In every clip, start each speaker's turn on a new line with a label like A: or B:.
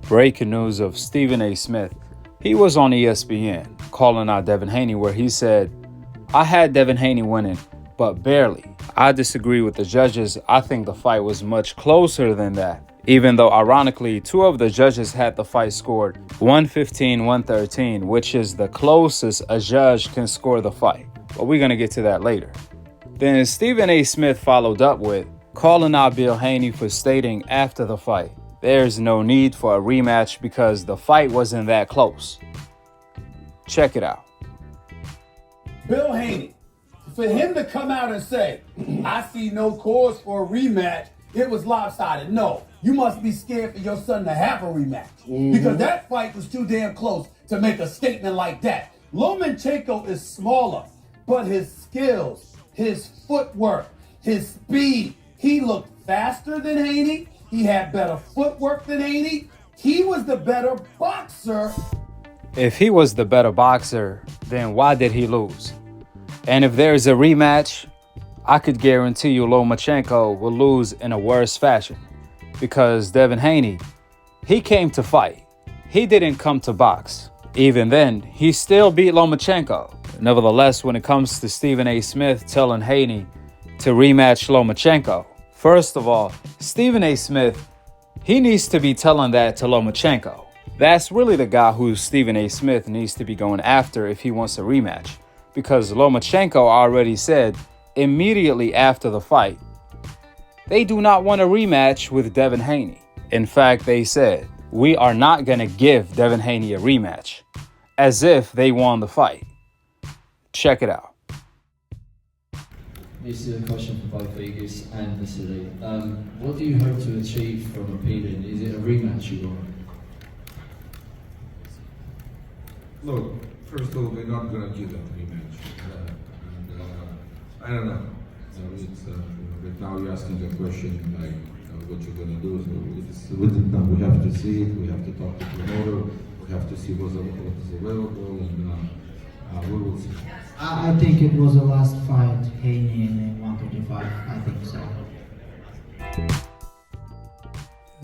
A: Breaking news of Stephen A. Smith. He was on ESPN calling out Devin Haney, where he said, "I had Devin Haney winning, but barely. I disagree with the judges. I think the fight was much closer than that." Even though, ironically, two of the judges had the fight scored 115-113, which is the closest a judge can score the fight. But we're going to get to that later. Then Stephen A. Smith followed up with calling out Bill Haney for stating after the fight, "There's no need for a rematch because the fight wasn't that close." Check it out.
B: Bill Haney, for him to come out and say, "I see no cause for a rematch, it was lopsided." No, you must be scared for your son to have a rematch because that fight was too damn close to make a statement like that. Lomachenko is smaller, but his skills, his footwork, his speed, he looked faster than Haney. He had better footwork than Haney. He was the better boxer.
A: If he was the better boxer, then why did he lose? And if there's a rematch, I could guarantee you Lomachenko will lose in a worse fashion. Because Devin Haney, he came to fight. He didn't come to box. Even then, he still beat Lomachenko. Nevertheless, when it comes to Stephen A. Smith telling Haney to rematch Lomachenko, first of all, Stephen A. Smith, he needs to be telling that to Lomachenko. That's really the guy who Stephen A. Smith needs to be going after if he wants a rematch. Because Lomachenko already said immediately after the fight, they do not want a rematch with Devin Haney. In fact, they said, "We are not going to give Devin Haney a rematch," as if they won the fight. Check it out.
C: This is a question for both Vegas and Vasiliy. What do you hope to achieve from appealing? Is it a rematch you want?
D: Look, first of all, we're not going to give them a rematch. I don't know. Right now you're asking a question like what you're going to do. So we have to see it. We have to talk to the promoter. We have to see what is available, and we will see.
E: I think it was the last fight, Haney in 135. I think so.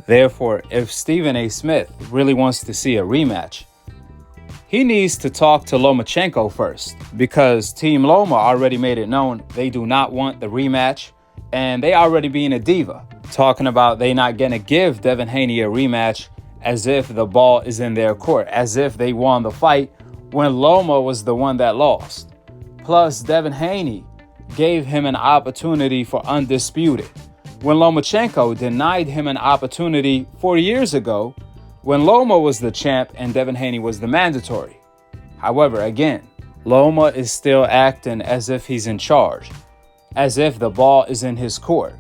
A: Therefore, if Stephen A. Smith really wants to see a rematch, he needs to talk to Lomachenko first, because Team Loma already made it known they do not want the rematch, and they already being a diva, talking about they not gonna give Devin Haney a rematch as if the ball is in their court, as if they won the fight when Loma was the one that lost. Plus, Devin Haney gave him an opportunity for undisputed, when Lomachenko denied him an opportunity 4 years ago when Loma was the champ and Devin Haney was the mandatory. However, again, Loma is still acting as if he's in charge, as if the ball is in his court.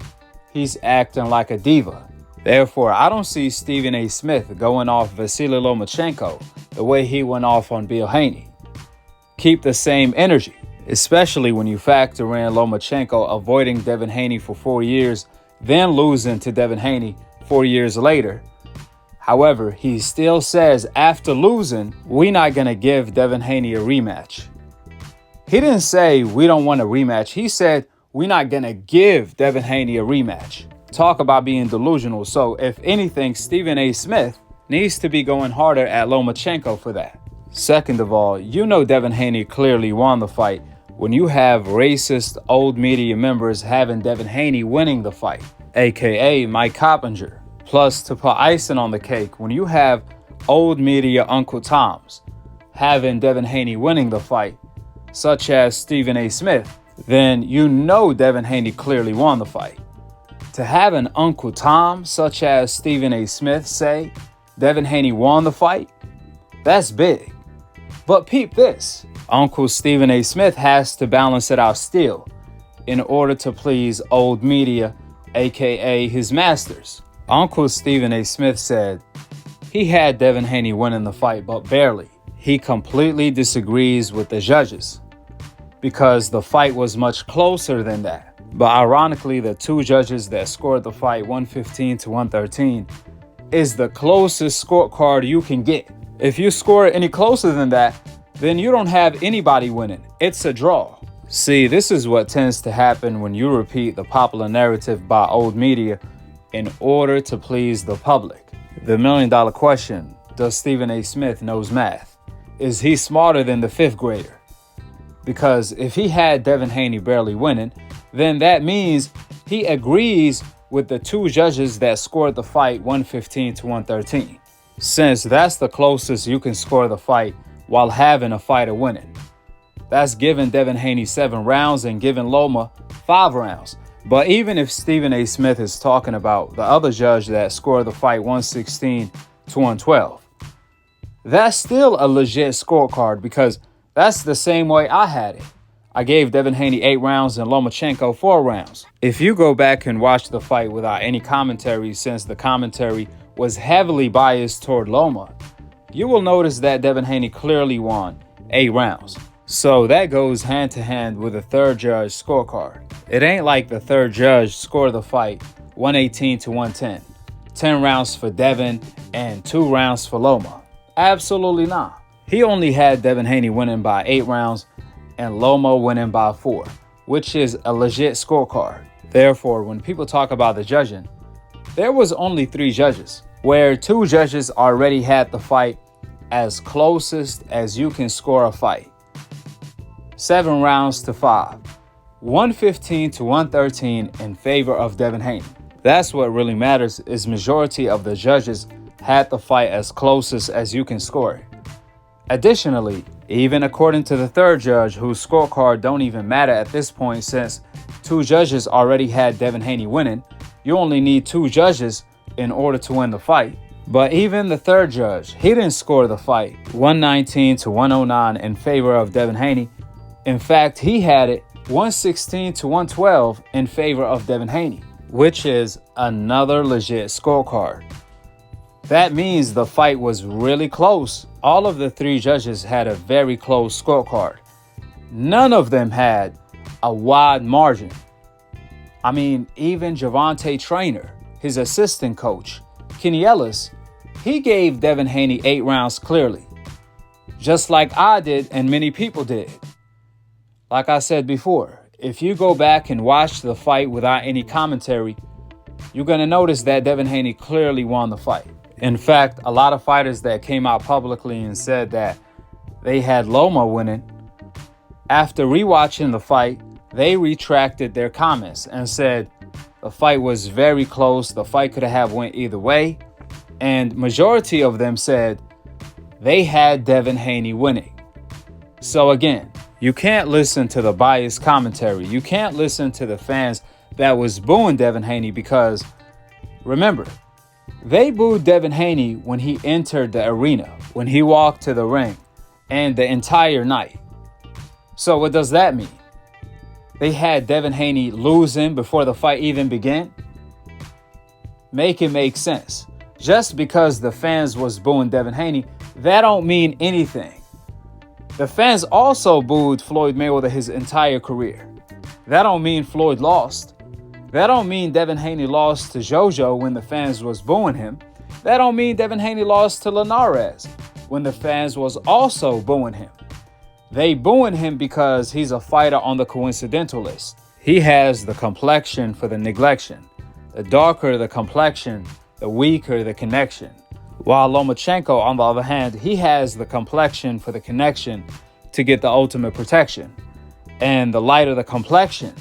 A: He's acting like a diva. Therefore, I don't see Stephen A. Smith going off Vasiliy Lomachenko the way he went off on Bill Haney. Keep the same energy, especially when you factor in Lomachenko avoiding Devin Haney for 4 years, then losing to Devin Haney 4 years later. However, he still says after losing, we're not going to give Devin Haney a rematch. He didn't say we don't want a rematch. He said we're not going to give Devin Haney a rematch. Talk about being delusional. So if anything, Stephen A. Smith needs to be going harder at Lomachenko for that. Second of all, you know Devin Haney clearly won the fight when you have racist old media members having Devin Haney winning the fight, aka Mike Coppinger. Plus, to put icing on the cake, when you have old media Uncle Toms having Devin Haney winning the fight, such as Stephen A. Smith, then you know Devin Haney clearly won the fight. To have an Uncle Tom, such as Stephen A. Smith, say Devin Haney won the fight, that's big. But peep this, Uncle Stephen A. Smith has to balance it out still in order to please old media, aka his masters. Uncle Stephen A. Smith said he had Devin Haney winning the fight, but barely. He completely disagrees with the judges because the fight was much closer than that. But ironically, the two judges that scored the fight 115-113 is the closest scorecard you can get. If you score any closer than that, then you don't have anybody winning. It's a draw. See, this is what tends to happen when you repeat the popular narrative by old media in order to please the public. The $1 million question, does Stephen A. Smith knows math? Is he smarter than the fifth grader? Because if he had Devin Haney barely winning, then that means he agrees with the two judges that scored the fight 115 to 113, since that's the closest you can score the fight while having a fighter winning. That's giving Devin Haney 7 rounds and giving Loma 5 rounds. But even if Stephen A. Smith is talking about the other judge that scored the fight 116 to 112, that's still a legit scorecard because that's the same way I had it. I gave Devin Haney 8 rounds and Lomachenko 4 rounds. If you go back and watch the fight without any commentary, since the commentary was heavily biased toward Loma, you will notice that Devin Haney clearly won 8 rounds. So that goes hand to hand with the third judge scorecard. It ain't like the third judge scored the fight 118 to 110, 10 rounds for Devin and 2 rounds for Loma. Absolutely not. He only had Devin Haney winning by 8 rounds and Loma winning by 4, which is a legit scorecard. Therefore, when people talk about the judging, there was only 3 judges, where 2 judges already had the fight as closest as you can score a fight. 7 rounds to 5, 115 to 113 in favor of Devin Haney. That's what really matters, is majority of the judges had the fight as closest as you can score it. Additionally, even according to the third judge, whose scorecard don't even matter at this point since 2 judges already had Devin Haney winning, you only need 2 judges in order to win the fight. But even the third judge, he didn't score the fight 119 to 109 in favor of Devin Haney. In fact, he had it 116 to 112 in favor of Devin Haney, which is another legit scorecard. That means the fight was really close. All of the 3 judges had a very close scorecard. None of them had a wide margin. I mean, even Gervonta Trainer, his assistant coach, Kenny Ellis, he gave Devin Haney 8 rounds clearly, just like I did and many people did. Like I said before, if you go back and watch the fight without any commentary, you're going to notice that Devin Haney clearly won the fight. In fact, a lot of fighters that came out publicly and said that they had Loma winning, after rewatching the fight, they retracted their comments and said the fight was very close, the fight could have went either way, and majority of them said they had Devin Haney winning. So again, you can't listen to the biased commentary. You can't listen to the fans that was booing Devin Haney because, remember, they booed Devin Haney when he entered the arena, when he walked to the ring, and the entire night. So what does that mean? They had Devin Haney losing before the fight even began? Make it make sense. Just because the fans was booing Devin Haney, that don't mean anything. The fans also booed Floyd Mayweather his entire career. That don't mean Floyd lost. That don't mean Devin Haney lost to JoJo when the fans was booing him. That don't mean Devin Haney lost to Linares when the fans was also booing him. They booing him because he's a fighter on the coincidental list. He has the complexion for the neglection. The darker the complexion, the weaker the connection. While Lomachenko, on the other hand, he has the complexion for the connection to get the ultimate protection. And the lighter the complexion,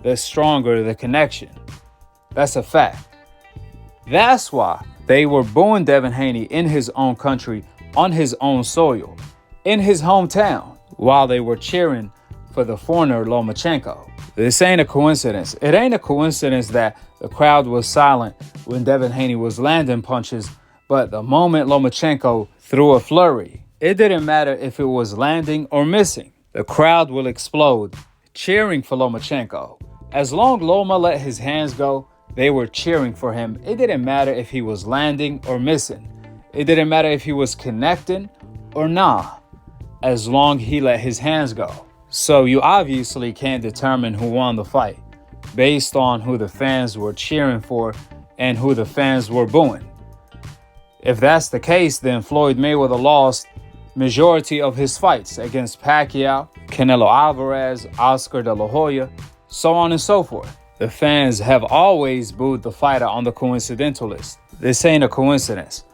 A: the stronger the connection. That's a fact. That's why they were booing Devin Haney in his own country, on his own soil, in his hometown, while they were cheering for the foreigner Lomachenko. This ain't a coincidence. It ain't a coincidence that the crowd was silent when Devin Haney was landing punches, but the moment Lomachenko threw a flurry, it didn't matter if it was landing or missing. The crowd will explode, cheering for Lomachenko. As long as Loma let his hands go, they were cheering for him. It didn't matter if he was landing or missing. It didn't matter if he was connecting or not, as long as he let his hands go. So you obviously can't determine who won the fight based on who the fans were cheering for and who the fans were booing. If that's the case, then Floyd Mayweather lost majority of his fights against Pacquiao, Canelo Alvarez, Oscar De La Hoya, so on and so forth. The fans have always booed the fighter on the coincidental list. This ain't a coincidence.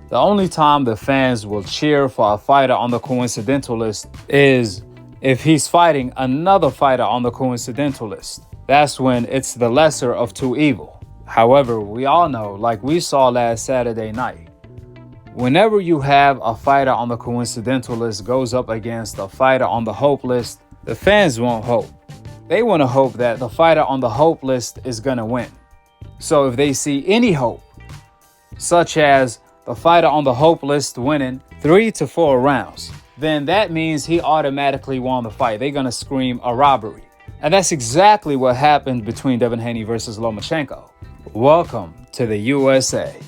A: The only time the fans will cheer for a fighter on the coincidental list is if he's fighting another fighter on the coincidental list. That's when it's the lesser of two evil. However, we all know, like we saw last Saturday night, whenever you have a fighter on the coincidental list goes up against a fighter on the hope list, the fans won't hope. They want to hope that the fighter on the hope list is going to win. So if they see any hope, such as the fighter on the hope list winning 3 to 4 rounds, then that means he automatically won the fight. They're going to scream a robbery. And that's exactly what happened between Devin Haney versus Lomachenko. Welcome to the USA,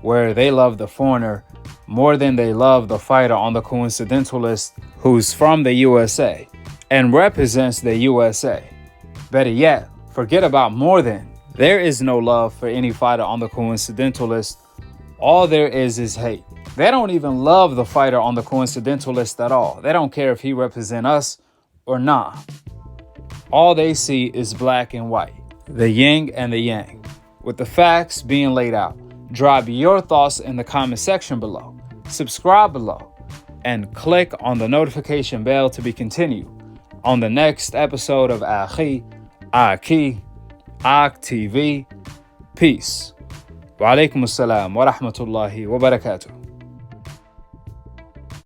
A: where they love the foreigner more than they love the fighter on the coincidental list who's from the USA and represents the USA. Better yet, forget about more than. There is no love for any fighter on the coincidental list. All there is hate. They don't even love the fighter on the coincidental list at all. They don't care if he represents us or not. All they see is black and white, the yin and the yang. With the facts being laid out, drop your thoughts in the comment section below. Subscribe below and click on the notification bell to be continued on the next episode of Akhi, Akhi TV. Peace. Wa alaikum assalam wa rahmatullahi wa barakatuh.